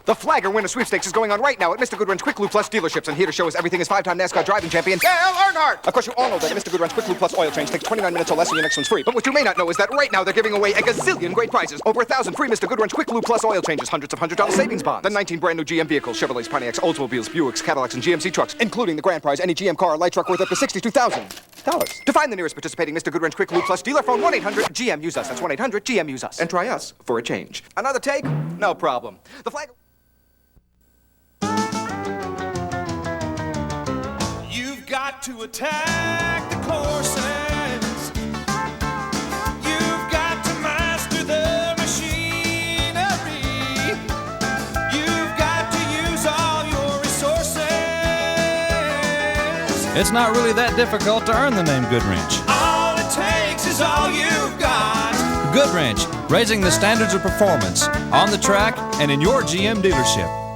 The Flagger Winner Sweepstakes is going on right now at Mr. Goodwrench Quick Lube Plus dealerships, and here to show us everything is 5-time NASCAR driving champion Dale Earnhardt. Of course, you all know that Mr. Goodwrench Quick Lube Plus oil change takes 29 minutes or less, and your next one's free. But what you may not know is that right now they're giving away a gazillion great prizes. Over 1,000 free Mr. Goodwrench Quick Lube Plus oil changes, hundreds of $100 savings bonds, then 19 brand new GM vehicles, Chevrolets, Pontiacs, Oldsmobiles, Buicks, Cadillacs, and GMC trucks, including the grand prize, any GM car or light truck worth up to $62,000. To find the nearest participating Mr. Goodwrench Quick Lube Plus dealer, phone 1-800-GM-USE-US. That's 1-800-GM-USE-US. And try us for a change. Another take? No problem. The Flagger... You've got to attack the courses. You've got to master the machinery. You've got to use all your resources. It's not really that difficult to earn the name Goodwrench. All it takes is all you've got. Goodwrench, raising the standards of performance on the track and in your GM dealership.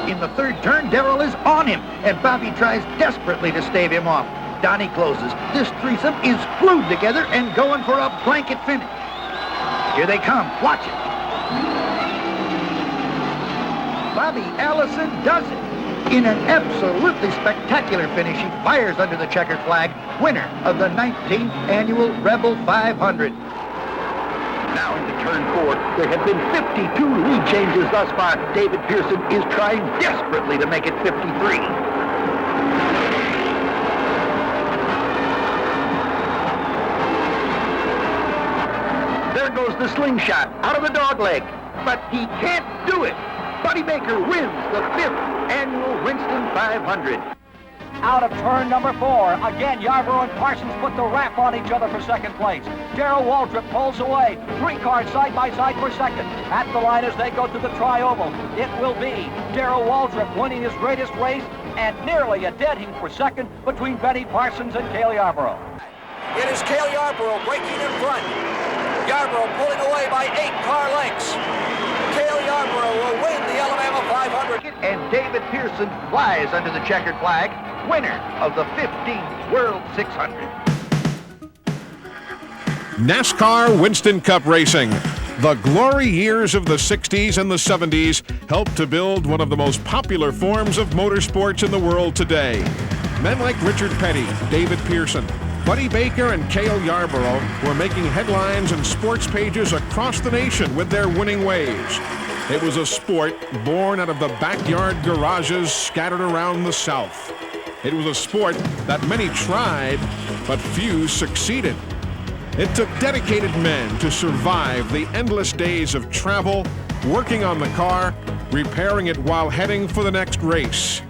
In the third turn, Darrell is on him, and Bobby tries desperately to stave him off. Donnie closes. This threesome is glued together and going for a blanket finish. Here they come. Watch it. Bobby Allison does it. In an absolutely spectacular finish, he fires under the checkered flag, winner of the 19th Annual Rebel 500. Now into turn 4, there have been 52 lead changes thus far. David Pearson is trying desperately to make it 53. There goes the slingshot out of the dogleg, but he can't do it. Buddy Baker wins the 5th Annual Winston 500. Out of turn number 4. Again, Yarborough and Parsons put the wrap on each other for second place. Darrell Waldrop pulls away. 3 cars side by side for second. At the line as they go to the tri-oval, it will be Darrell Waldrop winning his greatest race and nearly a dead heat for second between Benny Parsons and Cale Yarborough. It is Cale Yarborough breaking in front. Yarborough pulling away by 8 car lengths. Cale Yarborough will win the Alabama 500. And David Pearson flies under the checkered flag, winner of the 15th World 600. NASCAR Winston Cup Racing. The glory years of the 60s and the 70s helped to build one of the most popular forms of motorsports in the world today. Men like Richard Petty, David Pearson, Buddy Baker, and Cale Yarborough were making headlines and sports pages across the nation with their winning ways. It was a sport born out of the backyard garages scattered around the South. It was a sport that many tried, but few succeeded. It took dedicated men to survive the endless days of travel, working on the car, repairing it while heading for the next race.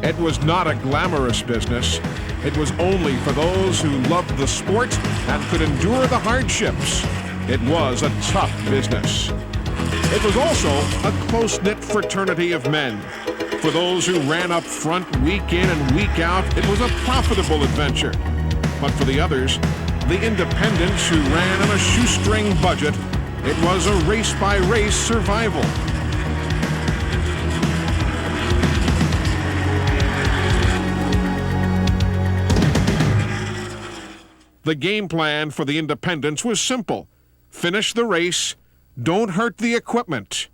It was not a glamorous business. It was only for those who loved the sport and could endure the hardships. It was a tough business. It was also a close-knit fraternity of men. For those who ran up front week in and week out, it was a profitable adventure. But for the others, the independents who ran on a shoestring budget, it was a race-by-race survival. The game plan for the independents was simple. Finish the race, don't hurt the equipment.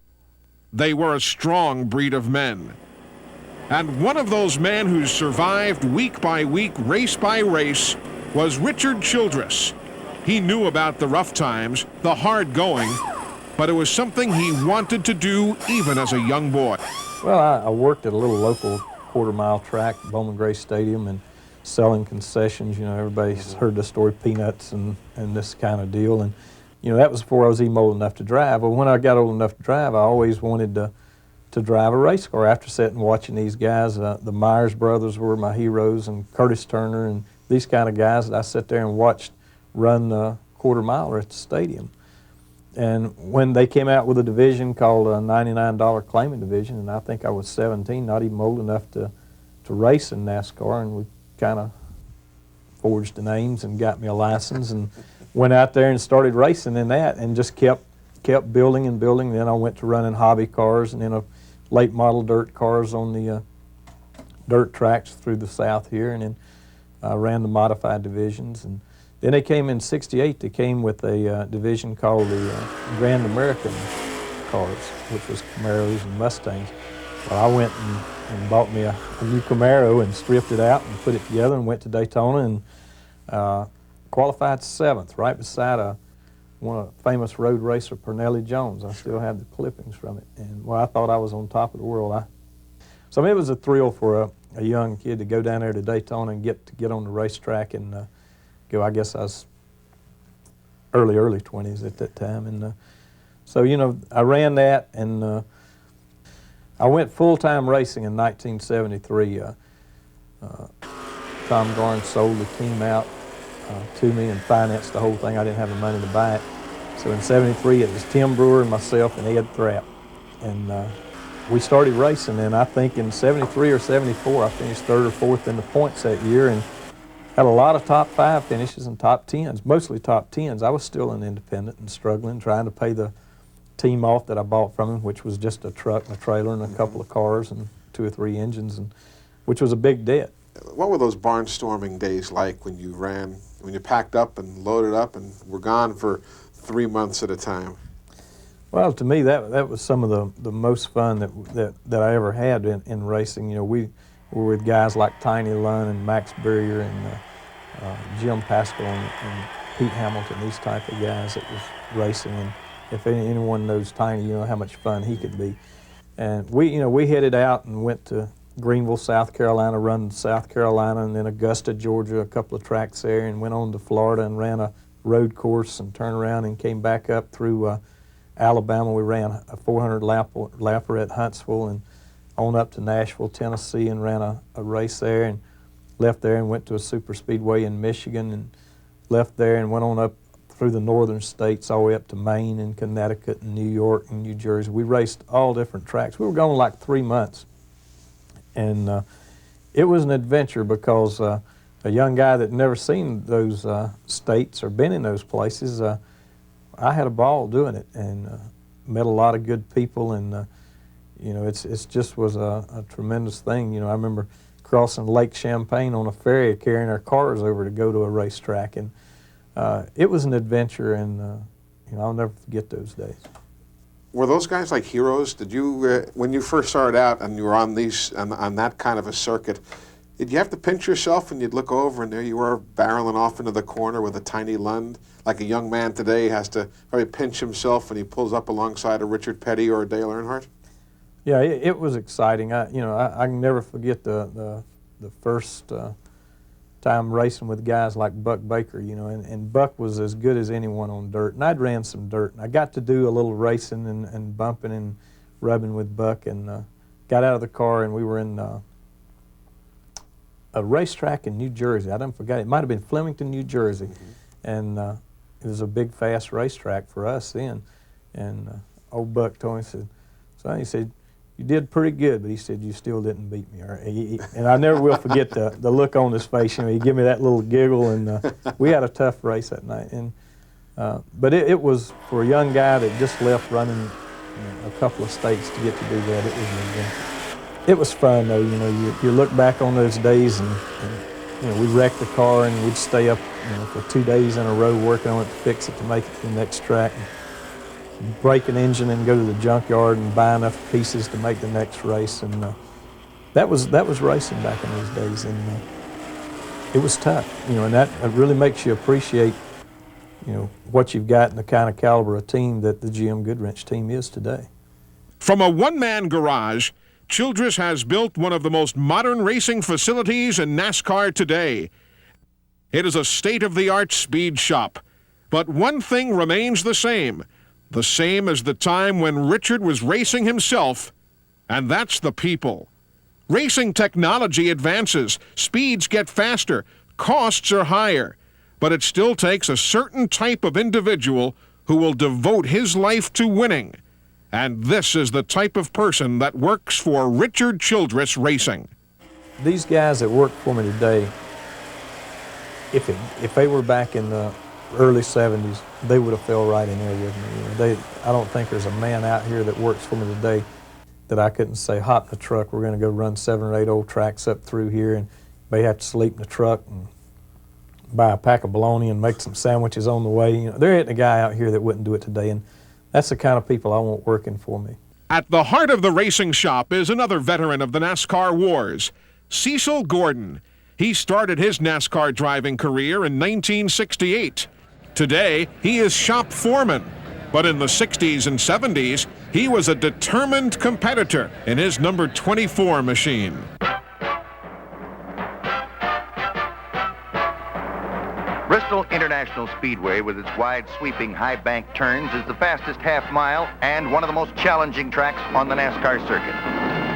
They were a strong breed of men. And one of those men who survived week by week, race by race, was Richard Childress. He knew about the rough times, the hard going, but it was something he wanted to do even as a young boy. Well, I worked at a little local quarter-mile track, Bowman Gray Stadium, and selling concessions. You know, everybody's heard the story, peanuts and this kind of deal. And, you know, that was before I was even old enough to drive. But when I got old enough to drive, I always wanted to drive a race car. After sitting and watching these guys, the Myers brothers were my heroes, and Curtis Turner, and these kind of guys that I sat there and watched run the quarter-miler at the stadium. And when they came out with a division called a $99 claiming division, and I think I was 17, not even old enough to race in NASCAR, and we kind of forged the names and got me a license and went out there and started racing in that and just kept kept building and building. Then I went to running hobby cars and then a late model dirt cars on the dirt tracks through the South here, and then I ran the modified divisions. And then they came in '68. They came with a division called the Grand American cars, which was Camaros and Mustangs. Well, I went and bought me a new Camaro and stripped it out and put it together and went to Daytona and qualified 7th, right beside one of the famous road racer, Pernelli Jones. I still have the clippings from it. And well, I thought I was on top of the world. So I mean, it was a thrill for a young kid to go down there to Daytona and get on the racetrack and go. I guess I was early 20s at that time. And so, you know, I ran that, and I went full-time racing in 1973. Tom Garn sold the team out to me and financed the whole thing. I didn't have the money to buy it. So in '73, it was Tim Brewer, myself, and Ed Thrapp. And we started racing, and I think in '73 or '74, I finished 3rd or 4th in the points that year and had a lot of top 5 finishes and top 10s, mostly top 10s. I was still an independent and struggling, trying to pay the team off that I bought from him, which was just a truck and a trailer and a couple of cars and 2 or 3 engines, and which was a big debt. What were those barnstorming days like when you ran, when you packed up and loaded up and were gone for 3 months at a time? Well, to me, that was some of the most fun that I ever had in racing. You know, we were with guys like Tiny Lunn and Max Berrier and Jim Pascal and Pete Hamilton, these type of guys that was racing. And if anyone knows Tiny, you know how much fun he could be. And we headed out and went to Greenville, South Carolina, run South Carolina, and then Augusta, Georgia, a couple of tracks there, and went on to Florida and ran a road course and turned around and came back up through Alabama. We ran a 400 lapper at Huntsville and on up to Nashville, Tennessee, and ran a race there, and left there and went to a super speedway in Michigan, and left there and went on up through the northern states all the way up to Maine and Connecticut and New York and New Jersey. We raced all different tracks. We were gone like 3 months, and it was an adventure because a young guy that never seen those states or been in those places, I had a ball doing it and met a lot of good people, and you know, it's just was a tremendous thing. You know, I remember crossing Lake Champlain on a ferry, carrying our cars over to go to a racetrack, and it was an adventure, and you know, I'll never forget those days. Were those guys like heroes? Did you, when you first started out and you were on that kind of a circuit, did you have to pinch yourself and you'd look over and there you were barreling off into the corner with a Tiny Lund? Like a young man today has to probably pinch himself when he pulls up alongside a Richard Petty or a Dale Earnhardt? Yeah, it was exciting. I can never forget the first time racing with guys like Buck Baker, you know, and Buck was as good as anyone on dirt, and I'd ran some dirt, and I got to do a little racing and bumping and rubbing with Buck, and got out of the car, and we were in a racetrack in New Jersey. I don't forget, it might have been Flemington, New Jersey, and it was a big, fast racetrack for us then, and old Buck told me, he said, you did pretty good, but he said, you still didn't beat me. And I never will forget the look on his face. You know, he gave me that little giggle, and we had a tough race that night. And but it was, for a young guy that just left running a couple of states to get to do that, it was an adventure. It was fun, though. You know, you look back on those days, and you know, we wrecked the car, and we'd stay up, you know, for 2 days in a row working on it to fix it to make it to the next track. Break an engine and go to the junkyard and buy enough pieces to make the next race, and that was racing back in those days, and it was tough, you know, and that really makes you appreciate, you know, what you've got and the kind of caliber of team that the GM Goodwrench team is today. From a one-man garage, Childress has built one of the most modern racing facilities in NASCAR today. It is a state-of-the-art speed shop, but one thing remains the same as the time when Richard was racing himself, and that's the people. Racing technology advances, speeds get faster, costs are higher, but it still takes a certain type of individual who will devote his life to winning. And this is the type of person that works for Richard Childress Racing. These guys that work for me today, if they were back in the early 70s, they would have fell right in there with me. You know, I don't think there's a man out here that works for me today that I couldn't say, hop in the truck, we're going to go run 7 or 8 old tracks up through here, and they have to sleep in the truck and buy a pack of bologna and make some sandwiches on the way. You know, there ain't a guy out here that wouldn't do it today, and that's the kind of people I want working for me. At the heart of the racing shop is another veteran of the NASCAR wars, Cecil Gordon. He started his NASCAR driving career in 1968. Today, he is shop foreman. But in the 60s and 70s, he was a determined competitor in his number 24 machine. Bristol International Speedway, with its wide sweeping high bank turns, is the fastest half mile and one of the most challenging tracks on the NASCAR circuit.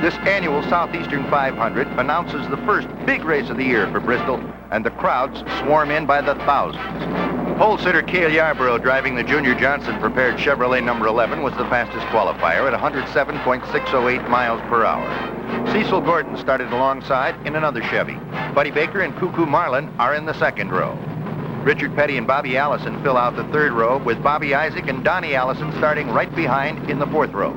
This annual Southeastern 500 announces the first big race of the year for Bristol, and the crowds swarm in by the thousands. Pole sitter Cale Yarborough, driving the Junior Johnson prepared Chevrolet number 11, was the fastest qualifier at 107.608 miles per hour. Cecil Gordon started alongside in another Chevy. Buddy Baker and Cuckoo Marlin are in the second row. Richard Petty and Bobby Allison fill out the third row, with Bobby Isaac and Donnie Allison starting right behind in the fourth row.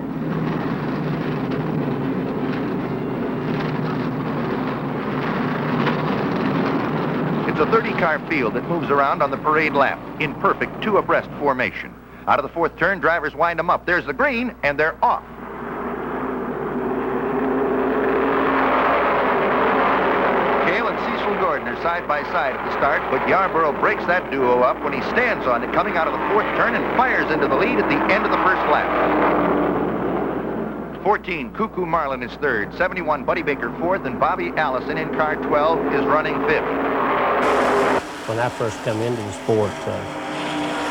It's a 30-car field that moves around on the parade lap in perfect two-abreast formation. Out of the fourth turn, drivers wind them up. There's the green, and they're off. Cale and Cecil Gordon are side by side at the start, but Yarborough breaks that duo up when he stands on it coming out of the fourth turn and fires into the lead at the end of the first lap. 14, Cuckoo Marlin is third, 71, Buddy Baker fourth, and Bobby Allison in car 12 is running fifth. When I first come into the sport,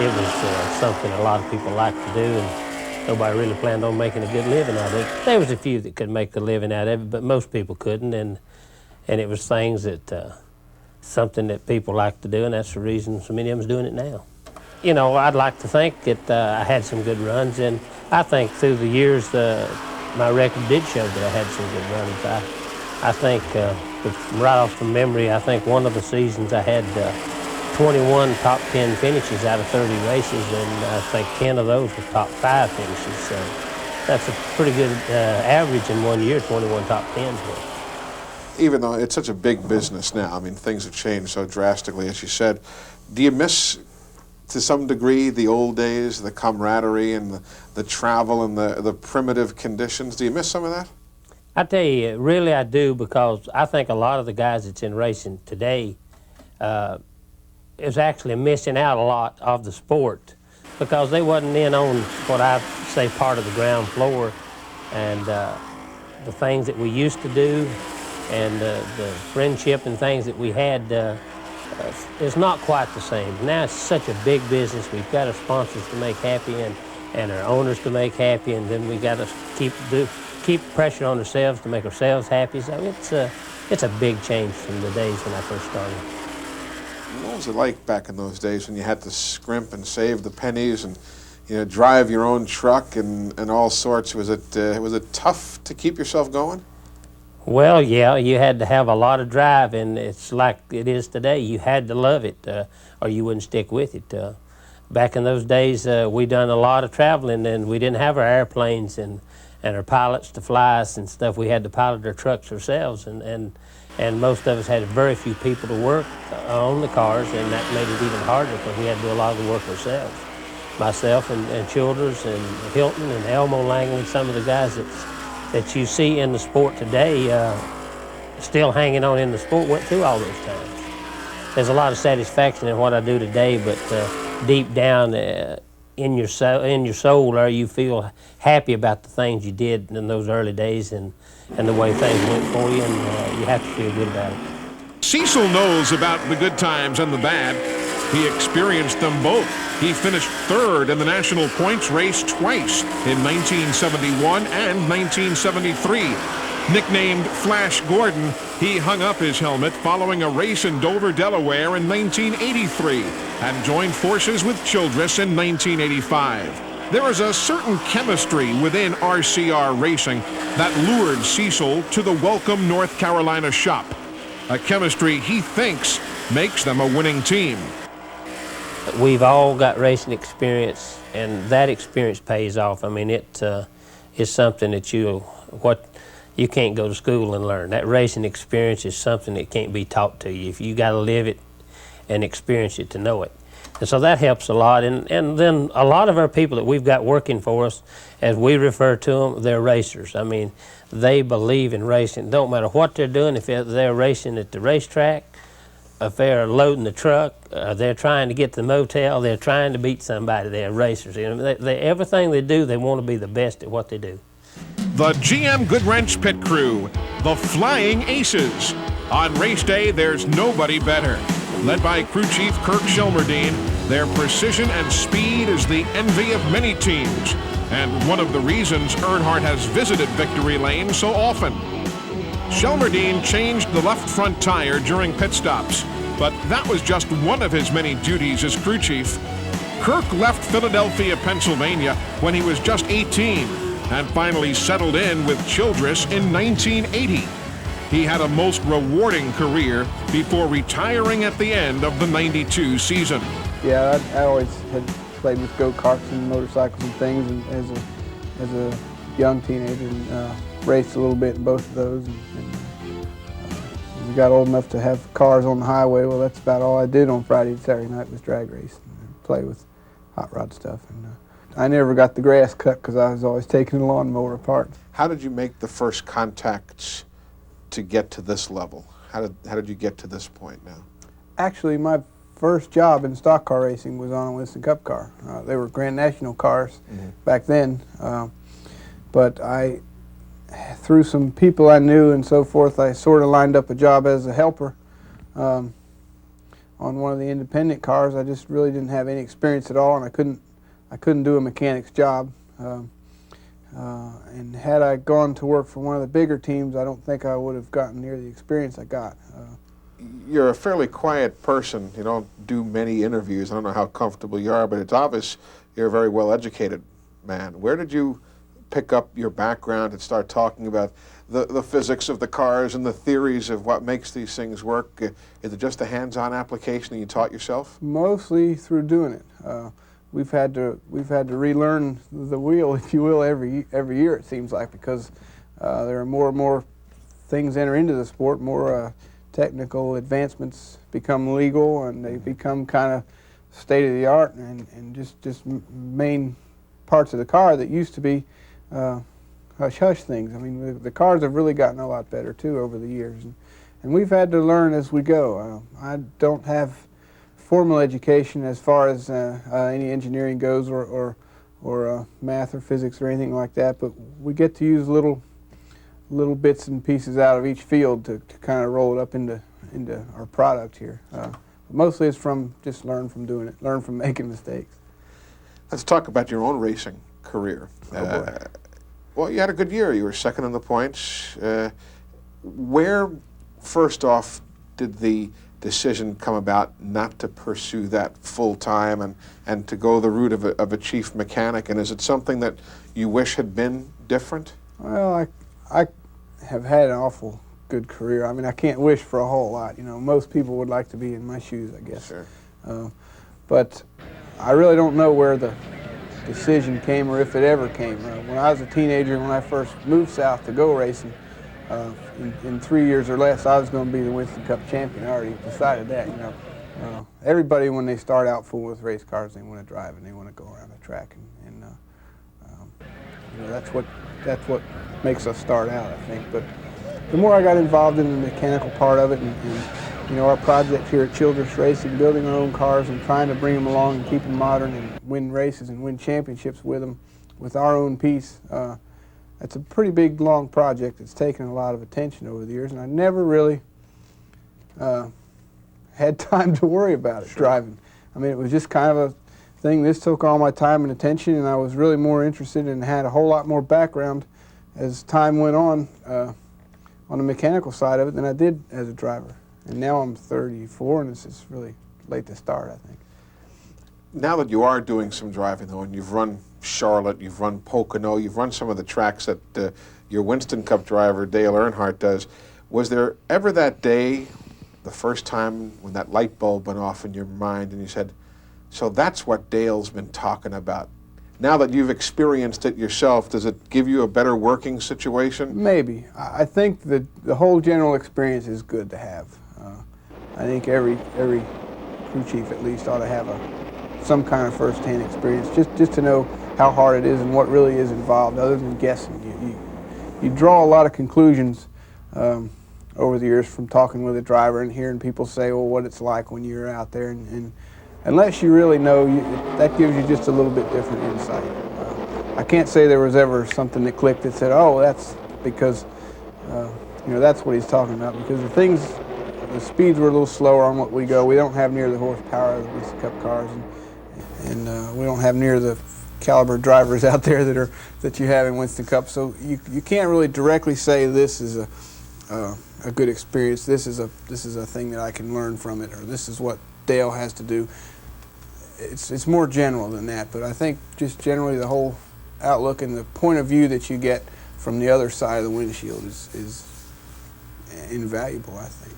it was something a lot of people like to do, and nobody really planned on making a good living out of it. There was a few that could make a living out of it, but most people couldn't, and it was things that, something that people like to do, and that's the reason so many of them's doing it now. You know, I'd like to think that I had some good runs, and I think through the years, my record did show that I had some good runs. I think, right off from memory, I think one of the seasons I had 21 top 10 finishes out of 30 races, and I think 10 of those were top 5 finishes. So that's a pretty good average in 1 year, 21 top 10s. Even though it's such a big business now, I mean, things have changed so drastically, as you said. Do you miss, to some degree, the old days, the camaraderie and the travel and the primitive conditions? Do you miss some of that? I tell you, really I do, because I think a lot of the guys that's in racing today is actually missing out a lot of the sport, because they wasn't in on what I say part of the ground floor, and the things that we used to do and the friendship and things that we had is not quite the same. Now it's such a big business. We've got our sponsors to make happy and our owners to make happy, and then we got to keep pressure on ourselves to make ourselves happy. So it's a big change from the days when I first started. What was it like back in those days when you had to scrimp and save the pennies and, you know, drive your own truck and all sorts? Was it tough to keep yourself going? Well, yeah, you had to have a lot of drive, and it's like it is today. You had to love it, or you wouldn't stick with it. Back in those days, we done a lot of traveling, and we didn't have our airplanes and our pilots to fly us and stuff. We had to pilot our trucks ourselves, and most of us had very few people to work on the cars, and that made it even harder because we had to do a lot of the work ourselves. Myself and Childers and Hilton and Elmo Langley, some of the guys that you see in the sport today, still hanging on in the sport, went through all those times. There's a lot of satisfaction in what I do today, but deep down in your soul, you feel happy about the things you did in those early days and the way things went for you, and you have to feel good about it. Cecil knows about the good times and the bad. He experienced them both. He finished third in the national points race twice, in 1971 and 1973. Nicknamed Flash Gordon, he hung up his helmet following a race in Dover, Delaware in 1983 and joined forces with Childress in 1985. There is a certain chemistry within RCR racing that lured Cecil to the Welcome, North Carolina shop. A chemistry he thinks makes them a winning team. we've all got racing experience, and that experience pays off. I mean, it is something that you can't go to school and learn. That racing experience is something that can't be taught to you. If you got to live it and experience it to know it. And so that helps a lot. And then a lot of our people that we've got working for us, as we refer to them, they're racers. I mean, they believe in racing. Don't matter what they're doing, if they're racing at the racetrack, if they're loading the truck, they're trying to get to the motel, they're trying to beat somebody, they're racers. You know, everything they do, they want to be the best at what they do. The GM Goodwrench Pit Crew, the Flying Aces. On race day, there's nobody better. Led by crew chief Kirk Shelmerdine, their precision and speed is the envy of many teams, and one of the reasons Earnhardt has visited Victory Lane so often. Shelmerdine changed the left front tire during pit stops, but that was just one of his many duties as crew chief. Kirk left Philadelphia, Pennsylvania when he was just 18 and finally settled in with Childress in 1980. He had a most rewarding career before retiring at the end of the '92 season. Yeah, I always had played with go-karts and motorcycles and things, and as a young teenager, and raced a little bit in both of those. And we got old enough to have cars on the highway. Well, that's about all I did on Friday and Saturday night was drag race and play with hot rod stuff. And I never got the grass cut because I was always taking the lawnmower apart. How did you make the first contacts to get to this level? How did you get to this point now? Actually, my first job in stock car racing was on a Winston Cup car. They were Grand National cars back then, but through some people I knew and so forth, I sort of lined up a job as a helper on one of the independent cars. I just really didn't have any experience at all, and I couldn't do a mechanic's job. And had I gone to work for one of the bigger teams, I don't think I would have gotten near the experience I got. You're a fairly quiet person. You don't do many interviews. I don't know how comfortable you are, but it's obvious you're a very well-educated man. Where did you pick up your background and start talking about the physics of the cars and the theories of what makes these things work? Is it just a hands-on application that you taught yourself? Mostly through doing it. We've had to relearn the wheel, if you will, every year it seems like, because there are more and more things enter into the sport, more technical advancements become legal, and they become kind of state of the art, and just main parts of the car that used to be hush-hush things. I mean, the cars have really gotten a lot better too over the years, and we've had to learn as we go. I don't have formal education as far as any engineering goes, or math or physics or anything like that, but we get to use little bits and pieces out of each field to kind of roll it up into our product here. Mostly it's just learn from doing it, learn from making mistakes. Let's talk about your own racing career. Well, you had a good year. You were second in the points. Where, first off, did the decision come about not to pursue that full-time and to go the route of a chief mechanic? And is it something that you wish had been different? Well, I have had an awful good career. I mean, I can't wish for a whole lot. You know, most people would like to be in my shoes, I guess. Sure. But I really don't know where the decision came or if it ever came. When I was a teenager, when I first moved south to go racing, in 3 years or less, I was going to be the Winston Cup champion. I already decided that, you know. Everybody, when they start out full with race cars, they want to drive and they want to go around the track, and you know, that's what makes us start out, I think. But the more I got involved in the mechanical part of it, and you know, our project here at Childress Racing, building our own cars and trying to bring them along and keep them modern and win races and win championships with them, with our own piece. That's a pretty big, long project. It's taken a lot of attention over the years, and I never really had time to worry about it, driving. I mean, it was just kind of a thing. This took all my time and attention, and I was really more interested and had a whole lot more background as time went on the mechanical side of it than I did as a driver. And now I'm 34, and it's just really late to start, I think. Now that you are doing some driving, though, and you've run Charlotte, you've run Pocono, you've run some of the tracks that your Winston Cup driver, Dale Earnhardt, does, was there ever that day, the first time when that light bulb went off in your mind and you said, So that's what Dale's been talking about. Now that you've experienced it yourself, does it give you a better working situation? Maybe. I think that the whole general experience is good to have. I think every crew chief at least ought to have some kind of first-hand experience, just to know how hard it is and what really is involved, other than guessing. You draw a lot of conclusions over the years from talking with a driver and hearing people say, well, what it's like when you're out there, and unless you really know, that gives you just a little bit different insight. I can't say there was ever something that clicked that said, oh, that's because, that's what he's talking about, because the speeds were a little slower on what we go. We don't have near the horsepower of the Winston Cup cars, and we don't have near the caliber drivers out there that you have in Winston Cup. So you can't really directly say this is a good experience. This is a thing that I can learn from it, or this is what Dale has to do. It's more general than that, but I think just generally the whole outlook and the point of view that you get from the other side of the windshield is invaluable, I think.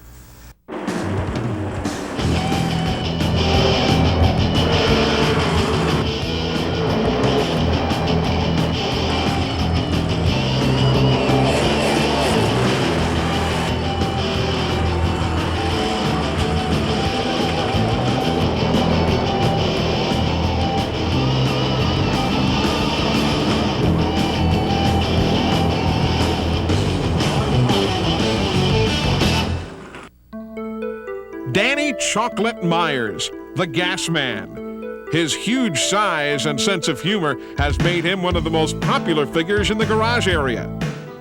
Danny Chocolate Myers, the gas man. His huge size and sense of humor has made him one of the most popular figures in the garage area.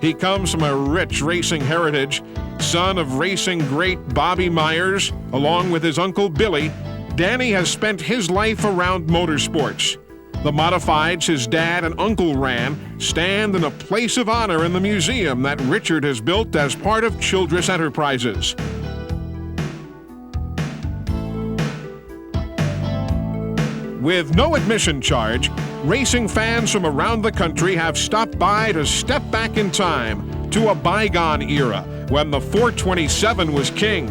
He comes from a rich racing heritage. Son of racing great Bobby Myers, along with his uncle Billy, Danny has spent his life around motorsports. The modifieds his dad and uncle ran stand in a place of honor in the museum that Richard has built as part of Childress Enterprises. With no admission charge, racing fans from around the country have stopped by to step back in time to a bygone era when the 427 was king.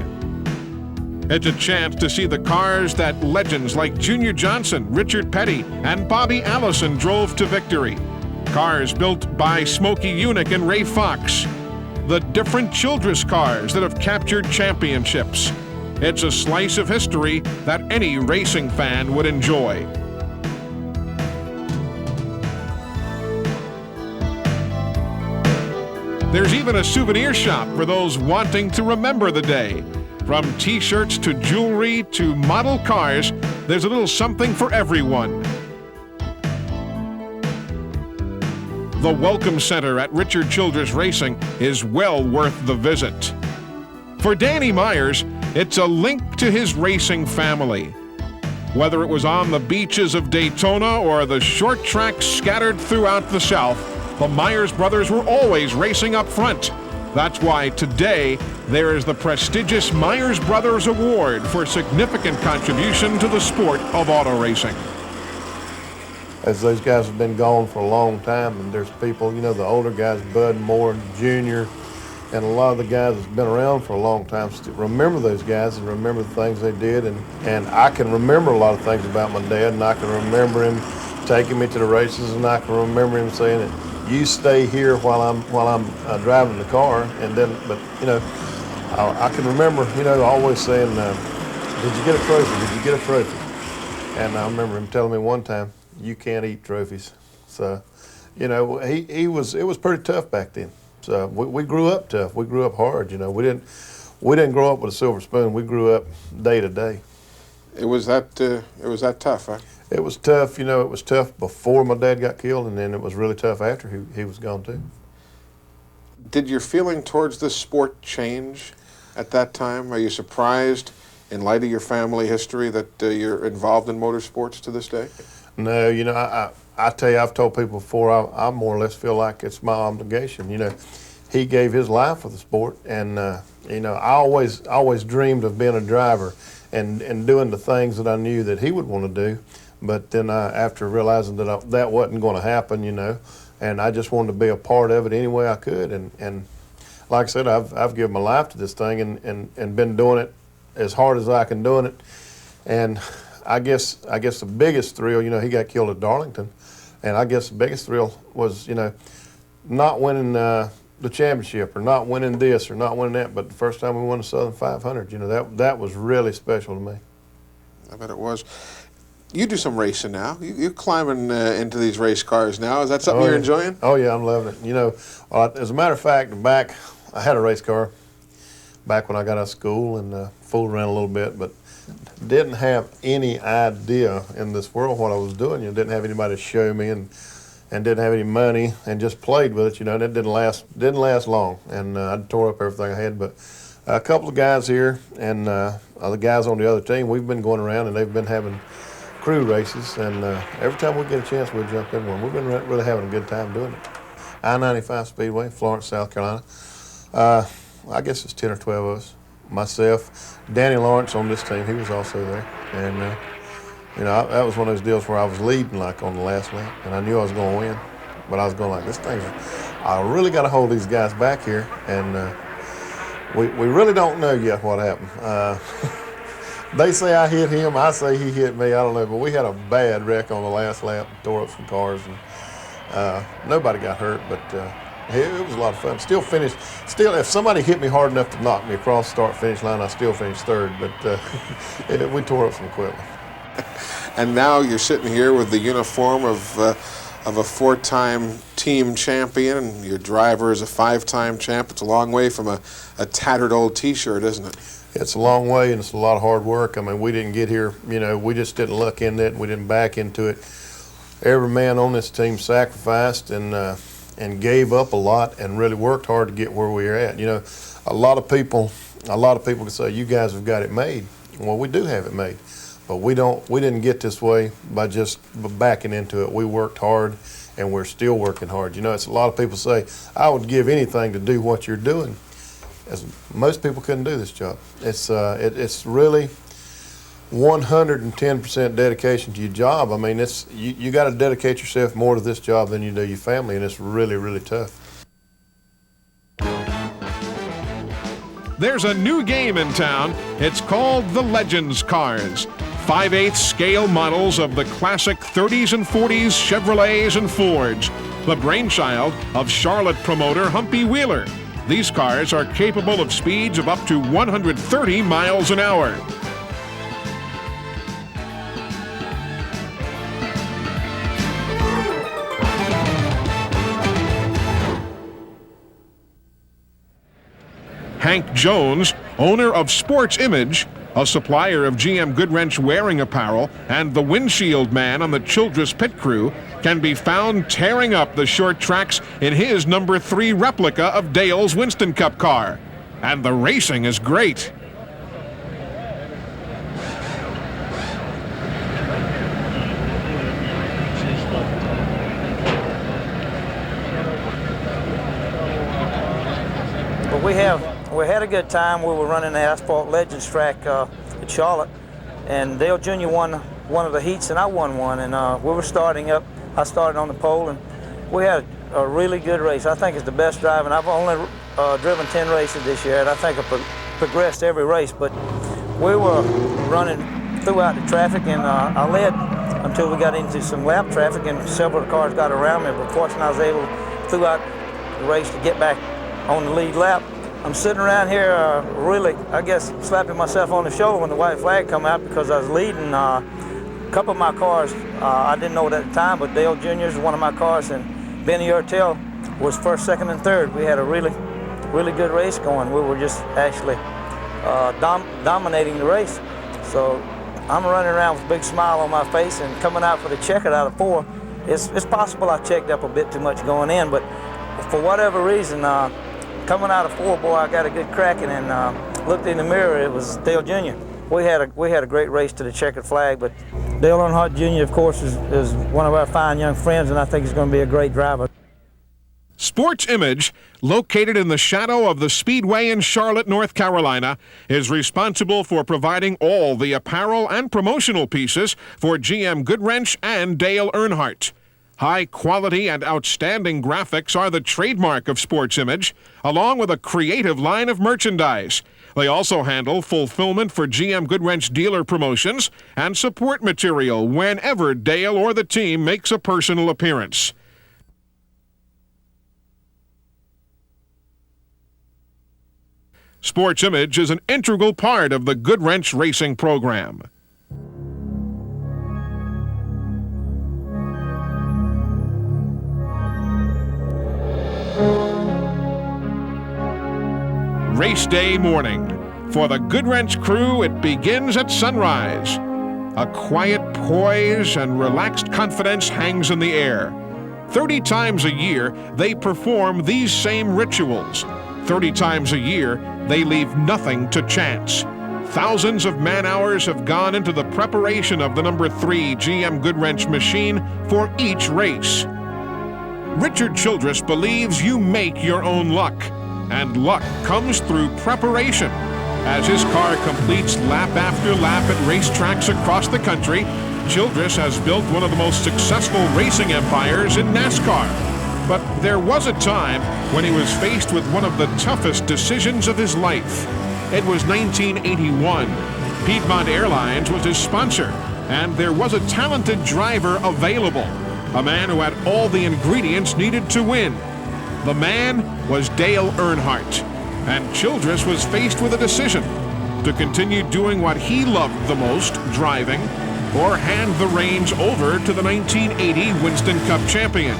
It's a chance to see the cars that legends like Junior Johnson, Richard Petty, and Bobby Allison drove to victory. Cars built by Smokey Yunick and Ray Fox. The different Childress cars that have captured championships. It's a slice of history that any racing fan would enjoy. There's even a souvenir shop for those wanting to remember the day. From t-shirts to jewelry to model cars, there's a little something for everyone. The Welcome Center at Richard Childress Racing is well worth the visit. For Danny Myers, it's a link to his racing family. Whether it was on the beaches of Daytona or the short tracks scattered throughout the South, the Myers brothers were always racing up front. That's why today there is the prestigious Myers Brothers Award for significant contribution to the sport of auto racing. As those guys have been gone for a long time, and there's people, the older guys, Bud Moore, Jr., and a lot of the guys that's been around for a long time still remember those guys and remember the things they did. And I can remember a lot of things about my dad, and I can remember him taking me to the races, and I can remember him saying that you stay here while I'm driving the car. And then, but I can remember always saying, "Did you get a trophy? Did you get a trophy?" And I remember him telling me one time, "You can't eat trophies." So, it was pretty tough back then. So we grew up tough. We grew up hard. We didn't grow up with a silver spoon. We grew up day to day. It was that tough, huh? It was tough. It was tough before my dad got killed, and then it was really tough after he was gone too. Did your feeling towards this sport change at that time? Are you surprised, in light of your family history, that you're involved in motorsports to this day? No, I tell you, I've told people before, I more or less feel like it's my obligation. He gave his life for the sport, and I always dreamed of being a driver and doing the things that I knew that he would want to do. But then after realizing that that wasn't going to happen, and I just wanted to be a part of it any way I could. And like I said, I've given my life to this thing and been doing it as hard as I can doing it. And I guess the biggest thrill, you know, he got killed at Darlington, and I guess the biggest thrill was, you know, not winning the championship or not winning this or not winning that, but the first time we won the Southern 500, you know, that was really special to me. I bet it was. You do some racing now. You're climbing into these race cars now. Is that something you're enjoying? Oh yeah, I'm loving it. You know, as a matter of fact, I had a race car back when I got out of school and fooled around a little bit, but didn't have any idea in this world what I was doing. You know, didn't have anybody to show me and didn't have any money and just played with it. You know, and it didn't last long, and I tore up everything I had. But a couple of guys here and other guys on the other team, we've been going around and they've been having crew races, and every time we get a chance, we'll jump in one. We've been really having a good time doing it. I-95 Speedway, Florence, South Carolina. I guess it's 10 or 12 of us. Myself, Danny Lawrence on this team, he was also there. And, you know, that was one of those deals where I was leading, like, on the last lap, and I knew I was going to win. But I was going like, I really got to hold these guys back here, and we really don't know yet what happened. They say I hit him, I say he hit me, I don't know, but we had a bad wreck on the last lap, tore up some cars, and nobody got hurt, but it was a lot of fun. Still, if somebody hit me hard enough to knock me across the start-finish line, I still finished third, but we tore up some equipment. And now you're sitting here with the uniform of a four-time team champion, and your driver is a five-time champ. It's a long way from a tattered old T-shirt, isn't it? It's a long way, and it's a lot of hard work. I mean, we didn't get here, you know, we just didn't luck into it. We didn't back into it. Every man on this team sacrificed and gave up a lot and really worked hard to get where we are at. You know, a lot of people can say, you guys have got it made. Well, we do have it made, but we didn't get this way by just backing into it. We worked hard, and we're still working hard. You know, it's a lot of people say, I would give anything to do what you're doing. As most people couldn't do this job. It's really 110% dedication to your job. I mean, you got to dedicate yourself more to this job than you do your family, and it's really, really tough. There's a new game in town. It's called the Legends Cars. 5/8 scale models of the classic 30s and 40s Chevrolets and Fords, the brainchild of Charlotte promoter Humpy Wheeler. These cars are capable of speeds of up to 130 miles an hour. Hank Jones, owner of Sports Image, a supplier of GM Goodwrench wearing apparel, and the windshield man on the Childress pit crew, can be found tearing up the short tracks in his number 3 replica of Dale's Winston Cup car. And the racing is great. But we had a good time. We were running the Asphalt Legends track at Charlotte, and Dale Jr. won one of the heats and I won one, and we were starting up. I started on the pole, and we had a really good race. I think it's the best driving. I've only driven 10 races this year, and I think I've progressed every race, but we were running throughout the traffic, and I led until we got into some lap traffic, and several cars got around me, but fortunately I was able, throughout the race, to get back on the lead lap. I'm sitting around here really, I guess, slapping myself on the shoulder when the white flag come out, because I was leading. A couple of my cars, I didn't know it at the time, but Dale Jr. is one of my cars, and Benny Urtel was first, second, and third. We had a really good race going. We were just actually dominating the race. So I'm running around with a big smile on my face and coming out for the checkered out of 4. It's possible I checked up a bit too much going in, but for whatever reason, coming out of 4, boy, I got a good cracking, and looked in the mirror, it was Dale Jr. We had a great race to the checkered flag, but Dale Earnhardt Jr., of course, is one of our fine young friends, and I think he's going to be a great driver. Sports Image, located in the shadow of the Speedway in Charlotte, North Carolina, is responsible for providing all the apparel and promotional pieces for GM Goodwrench and Dale Earnhardt. High quality and outstanding graphics are the trademark of Sports Image, along with a creative line of merchandise. They also handle fulfillment for GM Goodwrench dealer promotions and support material whenever Dale or the team makes a personal appearance. Sports Image is an integral part of the Goodwrench racing program. Race day morning. For the Goodwrench crew, it begins at sunrise. A quiet poise and relaxed confidence hangs in the air. 30 times a year, they perform these same rituals. 30 times a year, they leave nothing to chance. Thousands of man-hours have gone into the preparation of the number 3 GM Goodwrench machine for each race. Richard Childress believes you make your own luck, and luck comes through preparation. As his car completes lap after lap at racetracks across the country, Childress has built one of the most successful racing empires in NASCAR. But there was a time when he was faced with one of the toughest decisions of his life. It was 1981. Piedmont Airlines was his sponsor, and there was a talented driver available, a man who had all the ingredients needed to win. The man was Dale Earnhardt, and Childress was faced with a decision: to continue doing what he loved the most, driving, or hand the reins over to the 1980 Winston Cup champion.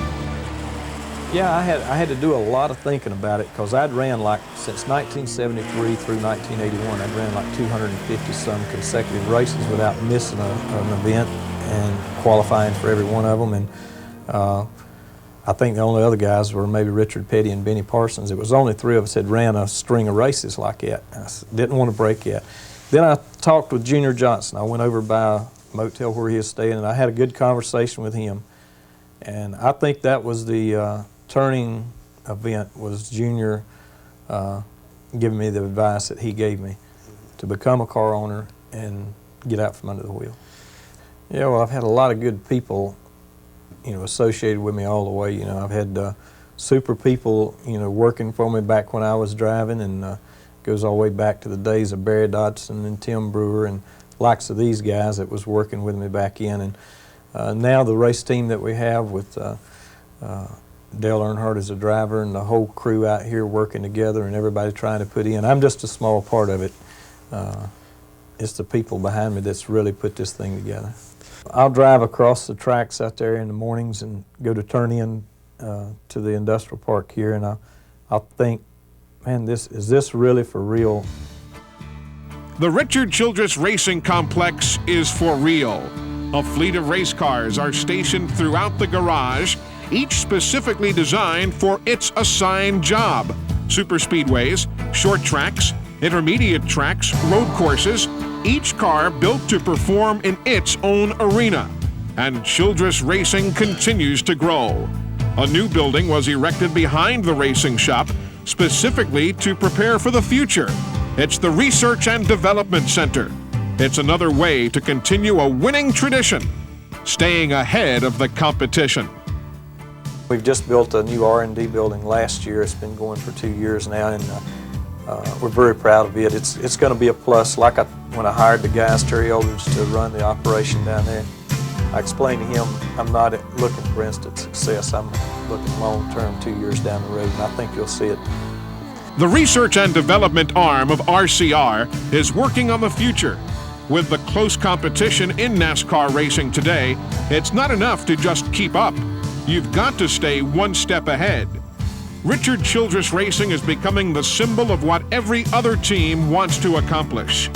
Yeah, I had to do a lot of thinking about it, because I'd ran since 1973 through 1981, I'd ran 250 some consecutive races without missing an event and qualifying for every one of them. And I think the only other guys were maybe Richard Petty and Benny Parsons. It was only 3 of us had ran a string of races like that. I didn't want to break yet. Then I talked with Junior Johnson. I went over by a motel where he was staying, and I had a good conversation with him. And I think that was the turning event, was Junior giving me the advice that he gave me to become a car owner and get out from under the wheel. Yeah, well, I've had a lot of good people, associated with me all the way. I've had super people, working for me back when I was driving, and goes all the way back to the days of Barry Dodson and Tim Brewer and likes of these guys that was working with me back in. And now the race team that we have with Dale Earnhardt as a driver and the whole crew out here working together and everybody trying to put in. I'm just a small part of it. It's the people behind me that's really put this thing together. I'll drive across the tracks out there in the mornings and go to turn in to the industrial park here, and I'll think, man, is this really for real? The Richard Childress Racing Complex is for real. A fleet of race cars are stationed throughout the garage, each specifically designed for its assigned job. Superspeedways, short tracks, intermediate tracks, road courses, each car built to perform in its own arena. And Childress Racing continues to grow. A new building was erected behind the racing shop specifically to prepare for the future. It's the Research and Development Center. It's another way to continue a winning tradition, staying ahead of the competition. We've just built a new R&D building last year. It's been going for 2 years now, and we're very proud of it. It's going to be a plus. When I hired the guys, Terry Eldridge, to run the operation down there, I explained to him I'm not looking for instant success. I'm looking long-term, 2 years down the road, and I think you'll see it. The Research and Development arm of RCR is working on the future. With the close competition in NASCAR racing today, it's not enough to just keep up. You've got to stay one step ahead. Richard Childress Racing is becoming the symbol of what every other team wants to accomplish.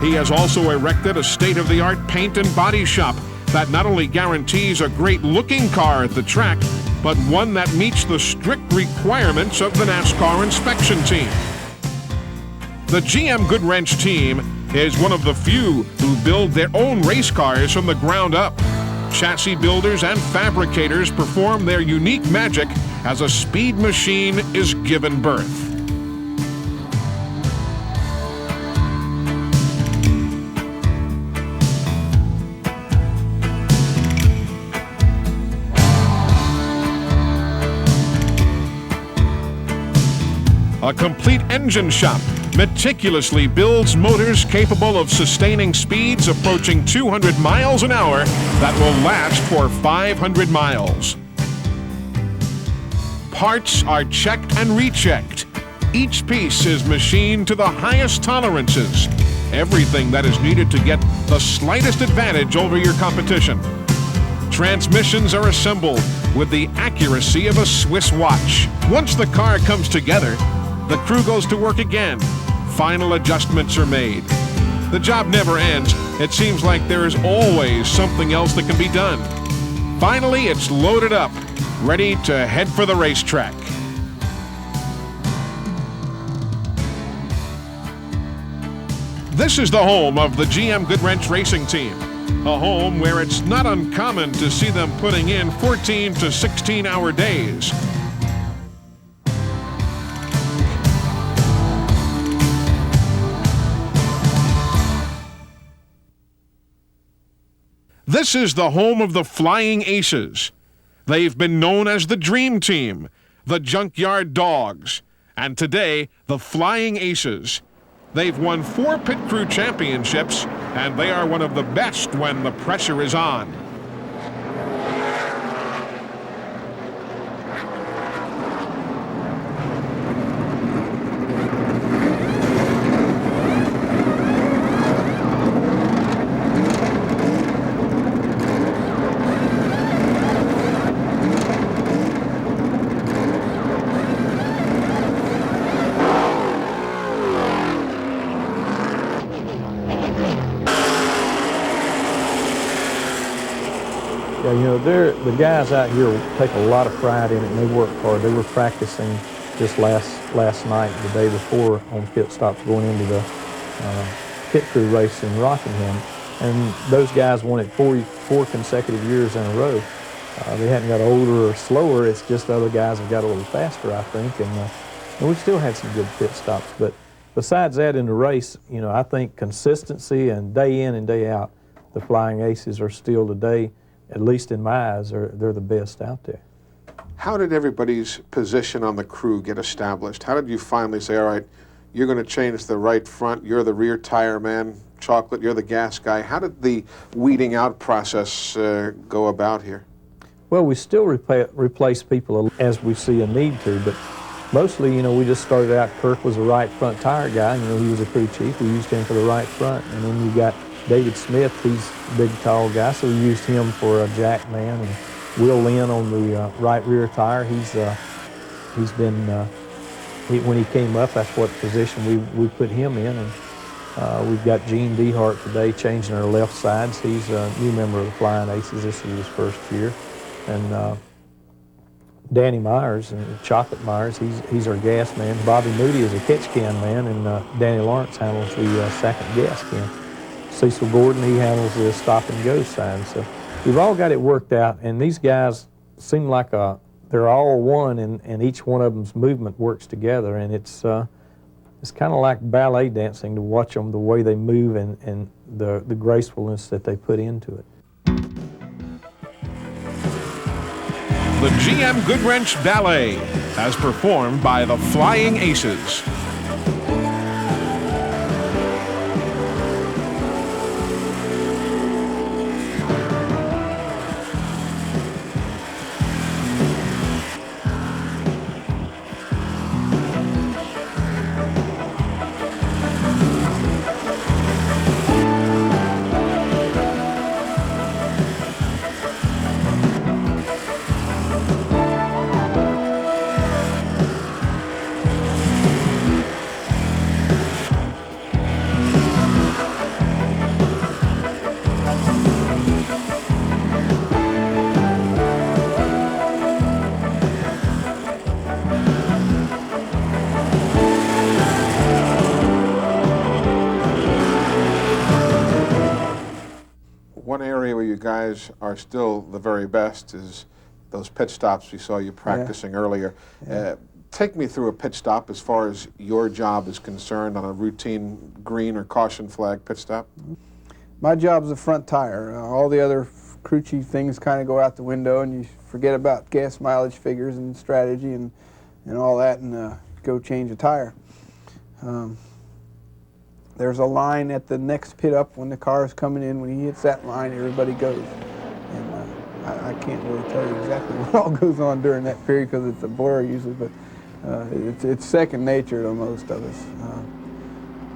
He has also erected a state-of-the-art paint and body shop that not only guarantees a great-looking car at the track, but one that meets the strict requirements of the NASCAR inspection team. The GM Goodwrench team is one of the few who build their own race cars from the ground up. Chassis builders and fabricators perform their unique magic as a speed machine is given birth. A complete engine shop meticulously builds motors capable of sustaining speeds approaching 200 miles an hour that will last for 500 miles. Parts are checked and rechecked. Each piece is machined to the highest tolerances. Everything that is needed to get the slightest advantage over your competition. Transmissions are assembled with the accuracy of a Swiss watch. Once the car comes together, the crew goes to work again. Final adjustments are made. The job never ends. It seems like there is always something else that can be done. Finally, it's loaded up, ready to head for the racetrack. This is the home of the GM Goodwrench racing team. A home where it's not uncommon to see them putting in 14 to 16-hour days. This is the home of the Flying Aces. They've been known as the Dream Team, the Junkyard Dogs, and today, the Flying Aces. They've won 4 pit crew championships, and they are one of the best when the pressure is on. Yeah, you know, the guys out here take a lot of pride in it, and they work hard. They were practicing just last night, the day before, on pit stops going into the pit crew race in Rockingham. And those guys won it four consecutive years in a row. They hadn't got older or slower. It's just the other guys have got a little faster, I think. And we've still had some good pit stops. But besides that, in the race, you know, I think consistency and day in and day out, the Flying Aces are still today, at least in my eyes, they're the best out there. How did everybody's position on the crew get established? How did you finally say, all right, you're going to change the right front, you're the rear tire man, Chocolate, you're the gas guy? How did the weeding out process go about here? Well, we still replace people as we see a need to, but mostly, you know, we just started out, Kirk was a right front tire guy. You know, he was a crew chief. We used him for the right front. And then you got David Smith, he's a big, tall guy, so we used him for a jack man. And Will Lynn on the right rear tire, he's been, when he came up, that's what position we put him in. And we've got Gene Dehart today changing our left sides. He's a new member of the Flying Aces. This is his first year. And Danny Myers, and Chocolate Myers, he's our gas man. Bobby Moody is a catch can man, and Danny Lawrence handles the second gas can. Cecil Gordon, he handles the stop and go sign. So we've all got it worked out, and these guys seem like they're all one, and each one of them's movement works together, and it's kind of like ballet dancing to watch them, the way they move and the gracefulness that they put into it. The GM Goodwrench Ballet, as performed by the Flying Aces. One area where you guys are still the very best is those pit stops we saw you practicing earlier. Take me through a pit stop as far as your job is concerned on a routine green or caution flag pit stop. My job is the front tire. All the other crew chief things kind of go out the window, and you forget about gas mileage figures and strategy and all that, and go change a tire. There's a line at the next pit up when the car is coming in. When he hits that line, everybody goes. And I can't really tell you exactly what all goes on during that period because it's a blur usually, but it's second nature to most of us.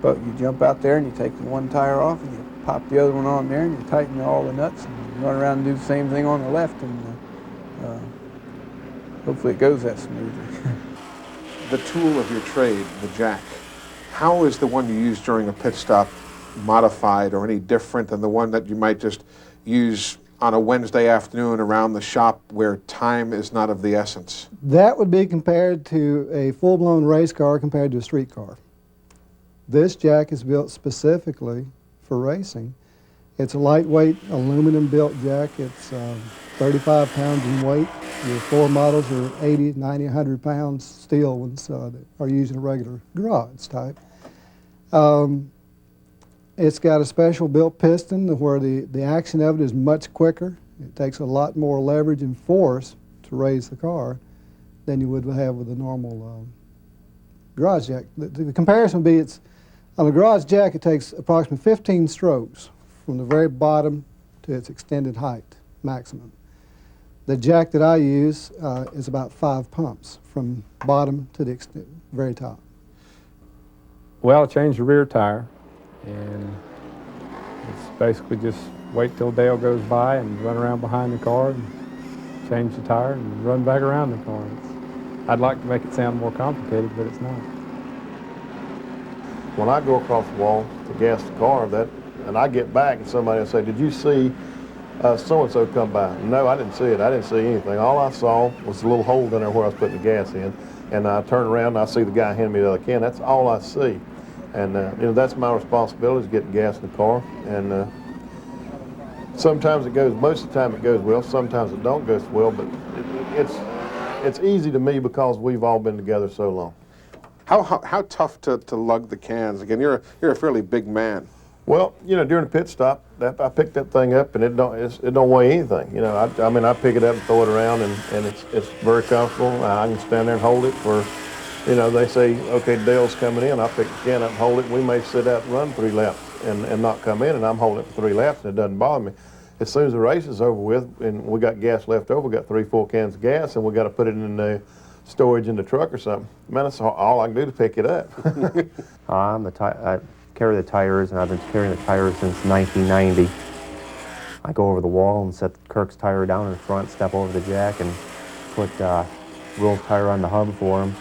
But you jump out there and you take the one tire off and you pop the other one on there and you tighten all the nuts and run around and do the same thing on the left, and hopefully it goes that smoothly. The tool of your trade, the jack, how is the one you use during a pit stop modified or any different than the one that you might just use on a Wednesday afternoon around the shop where time is not of the essence? That would be compared to a full-blown race car compared to a street car. This jack is built specifically for racing. It's a lightweight aluminum-built jack. It's 35 pounds in weight. Your floor models are 80, 90, 100 pounds steel ones that are used in a regular garage type. It's got a special built piston where the action of it is much quicker. It takes a lot more leverage and force to raise the car than you would have with a normal garage jack. The comparison would be on a garage jack it takes approximately 15 strokes from the very bottom to its extended height, maximum. The jack that I use is about 5 pumps from bottom to the very top. Well, I changed the rear tire, and it's basically just wait till Dale goes by and run around behind the car and change the tire and run back around the car. I'd like to make it sound more complicated, but it's not. When I go across the wall to gas the car, and I get back and somebody will say, "Did you see so-and-so come by?" No, I didn't see it. I didn't see anything. All I saw was a little hole in there where I was putting the gas in, and I turn around and I see the guy hand me the other can. That's all I see. And that's my responsibility, is getting gas in the car. And sometimes most of the time it goes well, sometimes it don't go so well, but it's easy to me because we've all been together so long. How tough to lug the cans? Again, you're a fairly big man. Well, during the pit stop, I pick that thing up and it don't weigh anything. I mean, I pick it up and throw it around, and it's very comfortable. I can stand there and hold it for, they say, okay, Dale's coming in. I pick the can up and hold it. We may sit out and run 3 laps and not come in, and I'm holding it for 3 laps, and it doesn't bother me. As soon as the race is over with and we got gas left over, we got 3 full cans of gas, and we got to put it in the storage in the truck or something. Man, that's all I can do to pick it up. I carry the tires, and I've been carrying the tires since 1990. I go over the wall and set Kirk's tire down in front, step over the jack, and put roll tire on the hub for him.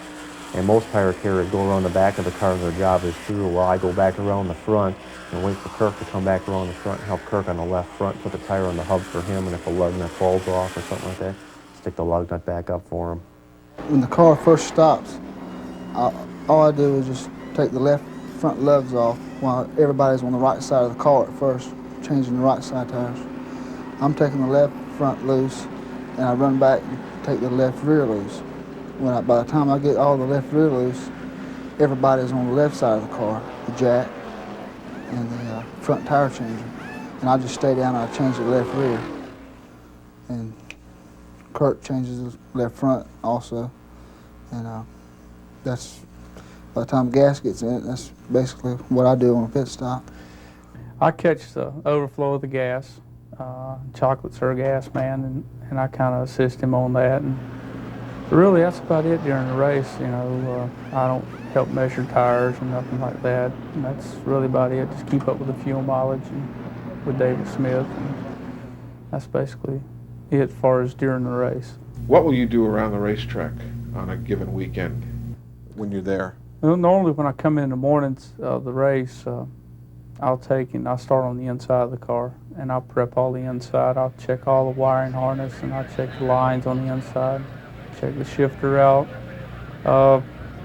And most tire carriers go around the back of the car when their job is through. Well, I go back around the front and wait for Kirk to come back around the front and help Kirk on the left front, put the tire on the hub for him, and if a lug nut falls off or something like that, stick the lug nut back up for him. When the car first stops, all I do is just take the left front lugs off while everybody's on the right side of the car at first, changing the right side tires. I'm taking the left front loose, and I run back and take the left rear loose. By the time I get all the left rear loose, everybody's on the left side of the car, the jack and the front tire changer. And I just stay down and I change the left rear. And Kurt changes the left front also. And that's, by the time gas gets in it, that's basically what I do on a pit stop. I catch the overflow of the gas. Chocolate's our gas man, and I kind of assist him on that. And really, that's about it during the race. I don't help measure tires or nothing like that. And that's really about it. Just keep up with the fuel mileage and with David Smith. And that's basically it as far as during the race. What will you do around the racetrack on a given weekend when you're there? Well, normally when I come in the mornings of the race, I'll start on the inside of the car, and I'll prep all the inside. I'll check all the wiring harness, and I'll check the lines on the inside, check the shifter out,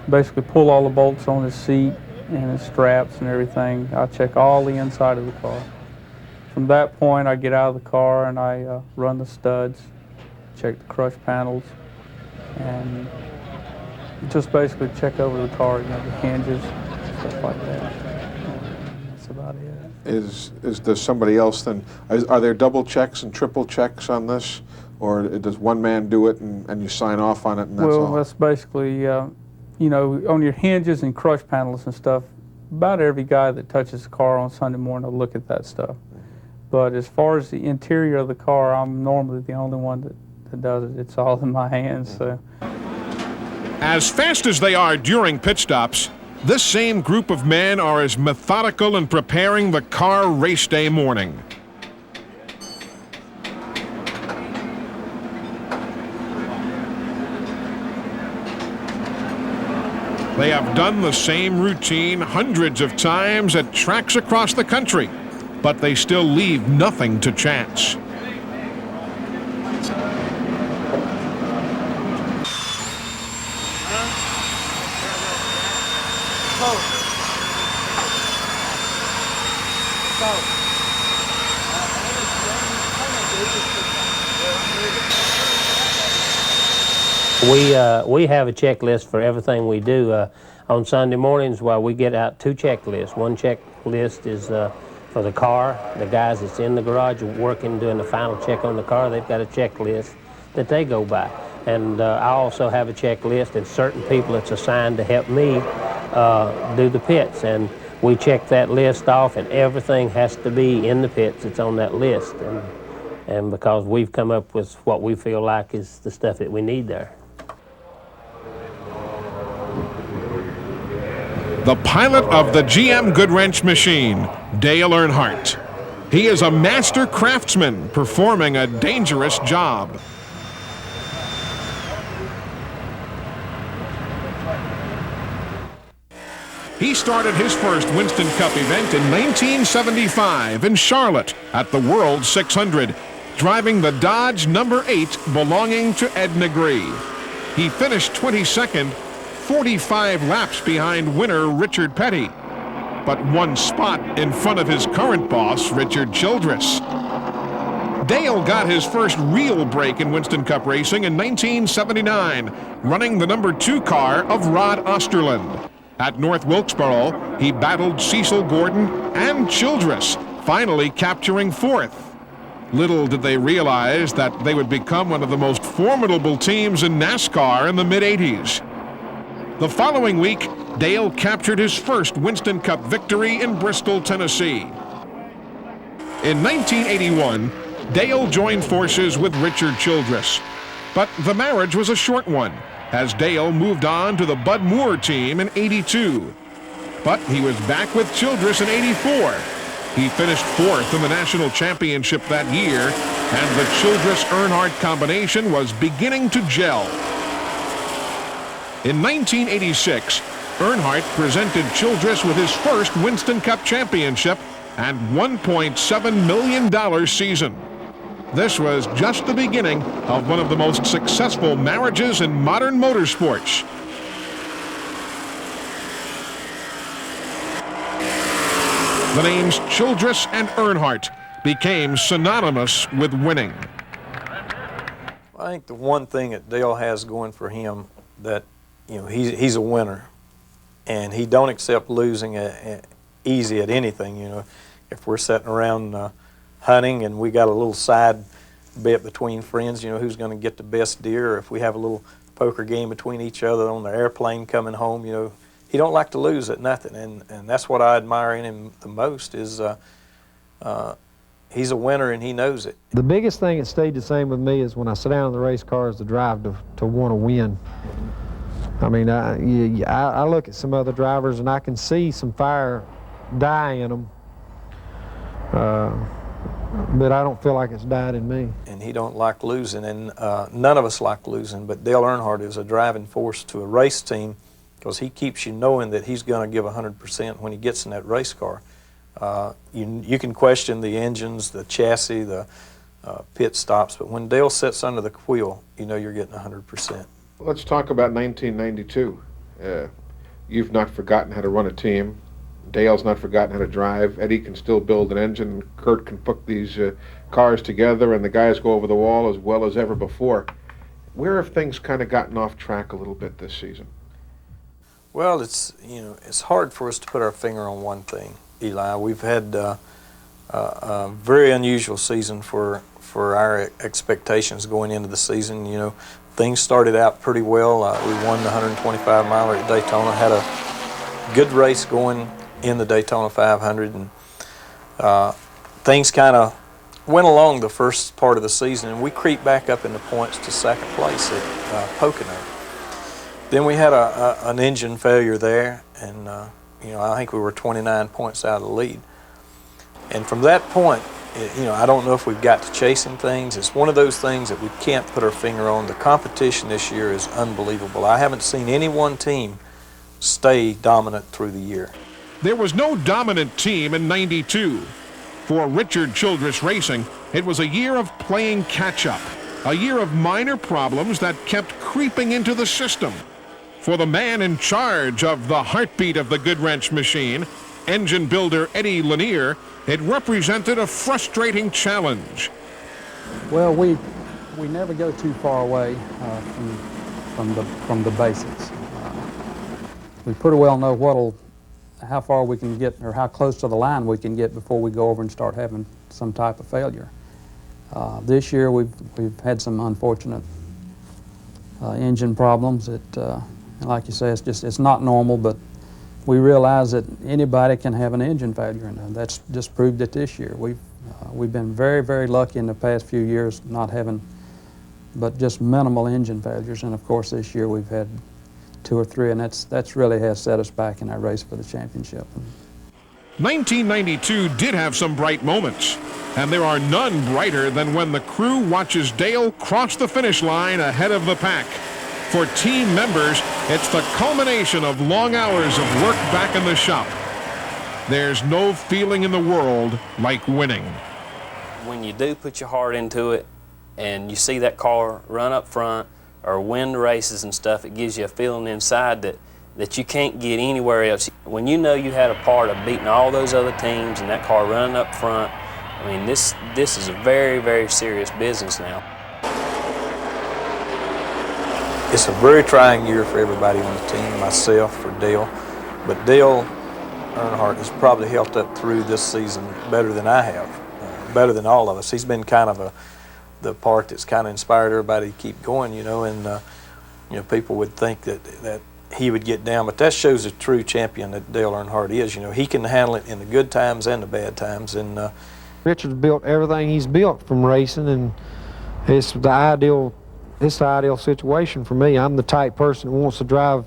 basically pull all the bolts on the seat and the straps and everything. I'll check all the inside of the car. From that point, I get out of the car and I run the studs, check the crush panels, and just basically check over the car, the hinges, stuff like that. That's about it. Does somebody else then, are there double checks and triple checks on this? Or does one man do it and you sign off on it and that's all? Well, that's basically, you know, on your hinges and crush panels and stuff, about every guy that touches the car on Sunday morning will look at that stuff. But as far as the interior of the car, I'm normally the only one that does it. It's all in my hands. So. As fast as they are during pit stops, this same group of men are as methodical in preparing the car race day morning. They have done the same routine hundreds of times at tracks across the country, but they still leave nothing to chance. We have a checklist for everything we do. On Sunday mornings, we get out 2 checklists. One checklist is for the car. The guys that's in the garage working, doing the final check on the car, they've got a checklist that they go by. And I also have a checklist, and certain people that's assigned to help me do the pits. And we check that list off, and everything has to be in the pits that's on that list. And because we've come up with what we feel like is the stuff that we need there. The pilot of the GM Goodwrench machine, Dale Earnhardt. He is a master craftsman performing a dangerous job. He started his first Winston Cup event in 1975 in Charlotte at the World 600, driving the Dodge number 8 belonging to Ed Negree. He finished 22nd, 45 laps behind winner Richard Petty, but 1 spot in front of his current boss, Richard Childress. Dale got his first real break in Winston Cup racing in 1979, running the number 2 car of Rod Osterland. At North Wilkesboro, he battled Cecil Gordon and Childress, finally capturing 4th. Little did they realize that they would become one of the most formidable teams in NASCAR in the mid-'80s. The following week, Dale captured his first Winston Cup victory in Bristol, Tennessee. In 1981, Dale joined forces with Richard Childress, but the marriage was a short one, as Dale moved on to the Bud Moore team in '82. But he was back with Childress in '84. He finished 4th in the national championship that year, and the Childress-Earnhardt combination was beginning to gel. In 1986, Earnhardt presented Childress with his first Winston Cup championship and $1.7 million season. This was just the beginning of one of the most successful marriages in modern motorsports. The names Childress and Earnhardt became synonymous with winning. I think the one thing that Dale has going for him that, you know, he's a winner, and he don't accept losing easy at anything. You know, if we're sitting around hunting and we got a little side bet between friends, you know, who's going to get the best deer, or if we have a little poker game between each other on the airplane coming home, you know, he don't like to lose at nothing, and that's what I admire in him the most is he's a winner and he knows it. The biggest thing that stayed the same with me is when I sit down in the race car is the drive to want to win. I mean, I look at some other drivers and I can see some fire die in them, but I don't feel like it's died in me. And he don't like losing, and none of us like losing, but Dale Earnhardt is a driving force to a race team because he keeps you knowing that he's going to give 100% when he gets in that race car. You can question the engines, the chassis, the pit stops, but when Dale sits under the wheel, you know you're getting 100%. Let's talk about 1992. You've not forgotten how to run a team. Dale's not forgotten how to drive. Eddie can still build an engine. Kurt can put these cars together, and the guys go over the wall as well as ever before. Where have things kind of gotten off track a little bit this season? Well, it's hard for us to put our finger on one thing, Eli. We've had a very unusual season for for our expectations going into the season. You know, things started out pretty well. We won the 125 miler at Daytona, had a good race going in the Daytona 500, and things kind of went along the first part of the season, and we creeped back up in the points to second place at Pocono. Then we had an engine failure there, and you know, I think we were 29 points out of the lead. And from that point, you know, I don't know if we've got to chasing things. It's one of those things that we can't put our finger on. The competition this year is unbelievable. I haven't seen any one team stay dominant through the year. There was no dominant team in '92. For Richard Childress Racing, it was a year of playing catch-up, a year of minor problems that kept creeping into the system. For the man in charge of the heartbeat of the Goodwrench machine, engine builder Eddie Lanier, it represented a frustrating challenge. Well, we never go too far away from the basics. We pretty well know how far we can get, or how close to the line we can get before we go over and start having some type of failure. This year we've had some unfortunate engine problems that, like you say, it's not normal, but we realize that anybody can have an engine failure, and that's just proved it this year. We've been very, very lucky in the past few years not having but just minimal engine failures, and of course this year we've had 2 or 3, and that's really has set us back in our race for the championship. 1992 did have some bright moments, and there are none brighter than when the crew watches Dale cross the finish line ahead of the pack. For team members, it's the culmination of long hours of work back in the shop. There's no feeling in the world like winning. When you do put your heart into it and you see that car run up front or win races and stuff, it gives you a feeling inside that you can't get anywhere else. When you know you had a part of beating all those other teams and that car running up front, I mean, this is a very, very serious business now. It's a very trying year for everybody on the team, myself, for Dale. But Dale Earnhardt has probably helped up through this season better than I have, better than all of us. He's been kind of the part that's kind of inspired everybody to keep going, you know, and you know, people would think that he would get down, but that shows a true champion that Dale Earnhardt is. You know, he can handle it in the good times and the bad times. And Richard's built everything he's built from racing, and it's the ideal situation for me. I'm the type person that wants to drive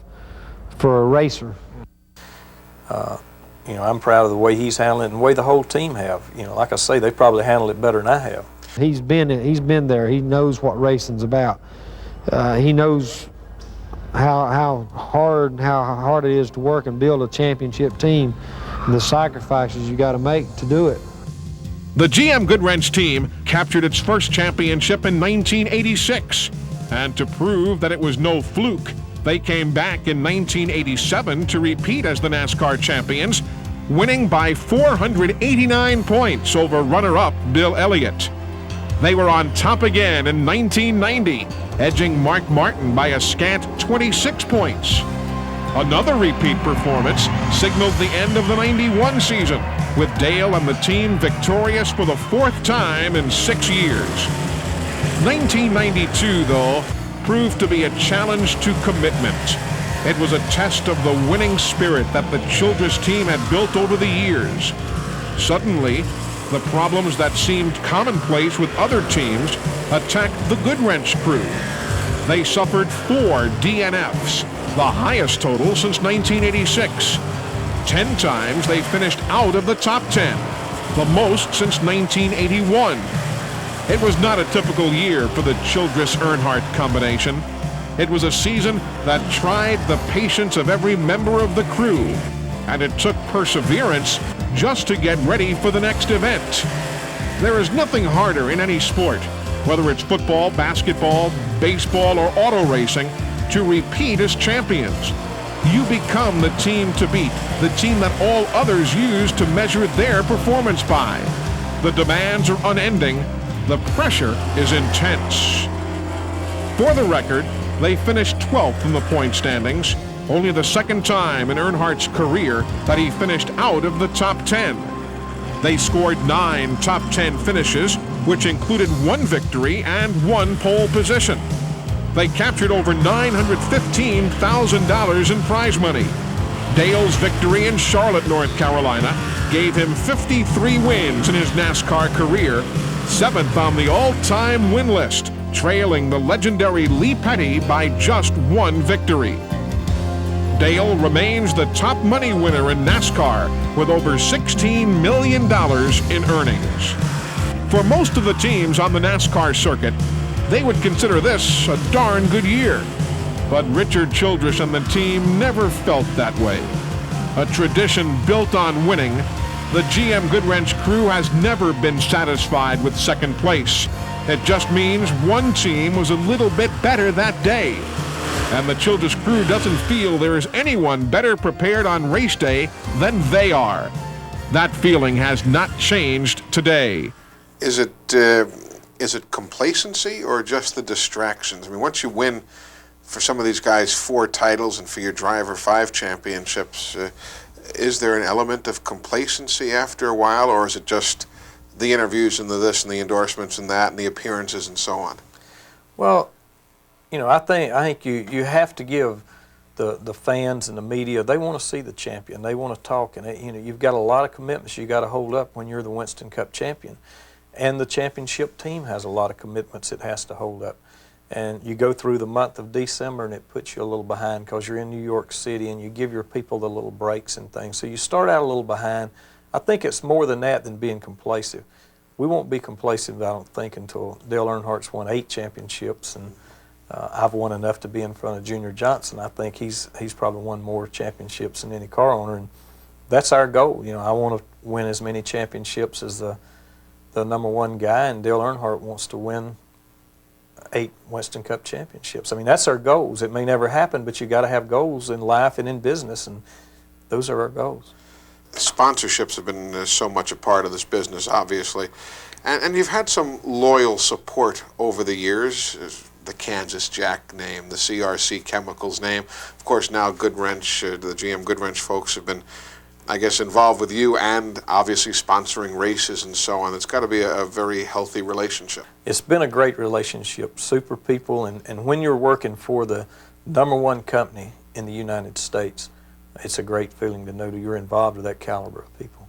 for a racer. You know, I'm proud of the way he's handling it and the way the whole team have. You know, like I say, they probably handled it better than I have. He's been there. He knows what racing's about. He knows how hard it is to work and build a championship team, and the sacrifices you got to make to do it. The GM Goodwrench team captured its first championship in 1986, and to prove that it was no fluke, they came back in 1987 to repeat as the NASCAR champions, winning by 489 points over runner-up Bill Elliott. They were on top again in 1990, edging Mark Martin by a scant 26 points. Another repeat performance signaled the end of the '91 season, with Dale and the team victorious for the 4th time in 6 years. 1992, though, proved to be a challenge to commitment. It was a test of the winning spirit that the Childress team had built over the years. Suddenly, the problems that seemed commonplace with other teams attacked the Goodwrench crew. They suffered 4 DNFs, the highest total since 1986. 10 times they finished out of the top 10, the most since 1981. It was not a typical year for the Childress-Earnhardt combination. It was a season that tried the patience of every member of the crew, and it took perseverance just to get ready for the next event. There is nothing harder in any sport, whether it's football, basketball, baseball, or auto racing, to repeat as champions. You become the team to beat, the team that all others use to measure their performance by. The demands are unending. The pressure is intense. For the record, they finished 12th in the point standings, only the 2nd time in Earnhardt's career that he finished out of the top 10. They scored 9 top 10 finishes, which included 1 victory and 1 pole position. They captured over $915,000 in prize money. Dale's victory in Charlotte, North Carolina, gave him 53 wins in his NASCAR career, 7th on the all-time win list, trailing the legendary Lee Petty by just 1 victory. Dale remains the top money winner in NASCAR with over $16 million in earnings. For most of the teams on the NASCAR circuit, they would consider this a darn good year. But Richard Childress and the team never felt that way. A tradition built on winning, the GM Goodwrench crew has never been satisfied with 2nd place. It just means one team was a little bit better that day. And the Childress crew doesn't feel there is anyone better prepared on race day than they are. That feeling has not changed today. Is it complacency or just the distractions? I mean, once you win, for some of these guys, 4 titles, and for your driver 5 championships, is there an element of complacency after a while, or is it just the interviews and the this and the endorsements and that and the appearances and so on? Well, you know, I think you have to give the fans and the media, they want to see the champion. They want to talk, and you know, you've got a lot of commitments you got to hold up when you're the Winston Cup champion. And the championship team has a lot of commitments it has to hold up. And you go through the month of December and it puts you a little behind because you're in New York City, and you give your people the little breaks and things. So you start out a little behind. I think it's more than that than being complacent. We won't be complacent, I don't think, until Dale Earnhardt's won 8 championships, and I've won enough to be in front of Junior Johnson. I think he's probably won more championships than any car owner, and that's our goal. You know, I want to win as many championships as the #1 guy, and Dale Earnhardt wants to win 8 Winston Cup championships. I mean, that's our goals. It may never happen, but you got to have goals in life and in business, and those are our goals. Sponsorships have been so much a part of this business, obviously, and you've had some loyal support over the years. The Kansas Jack name, the CRC Chemicals name. Of course, now Goodwrench, the GM Goodwrench folks have been, I guess, involved with you and obviously sponsoring races and so on. It's got to be a very healthy relationship. It's been a great relationship, super people, and when you're working for the #1 company in the United States, it's a great feeling to know that you're involved with that caliber of people.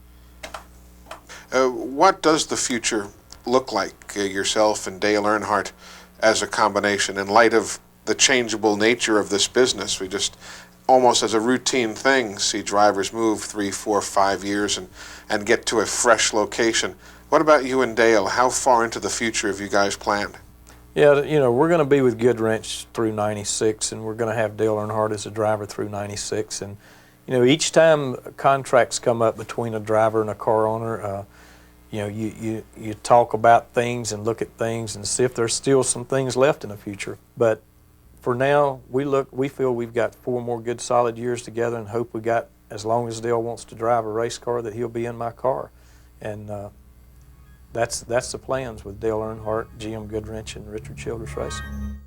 What does the future look like, yourself and Dale Earnhardt, as a combination in light of the changeable nature of this business? We just, almost as a routine thing, see drivers move 3, 4, 5 years and get to a fresh location. What about you and Dale? How far into the future have you guys planned? Yeah, you know, we're going to be with Goodwrench through '96, and we're going to have Dale Earnhardt as a driver through '96. And you know, each time contracts come up between a driver and a car owner, you know, you talk about things and look at things and see if there's still some things left in the future. But for now, we feel we've got 4 more good solid years together, and hope we got, as long as Dale wants to drive a race car, that he'll be in my car. And that's the plans with Dale Earnhardt, GM Goodwrench, and Richard Childress Racing.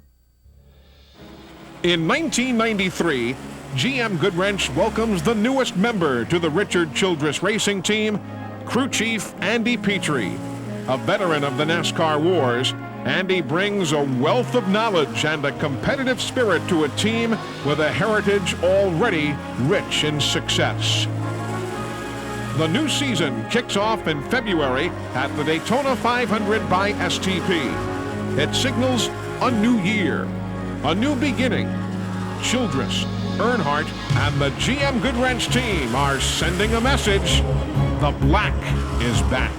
In 1993, GM Goodwrench welcomes the newest member to the Richard Childress Racing team, Crew Chief Andy Petrie. A veteran of the NASCAR wars, Andy brings a wealth of knowledge and a competitive spirit to a team with a heritage already rich in success. The new season kicks off in February at the Daytona 500 by STP. It signals a new year, a new beginning. Childress, Earnhardt, and the GM Goodwrench team are sending a message: the black is back.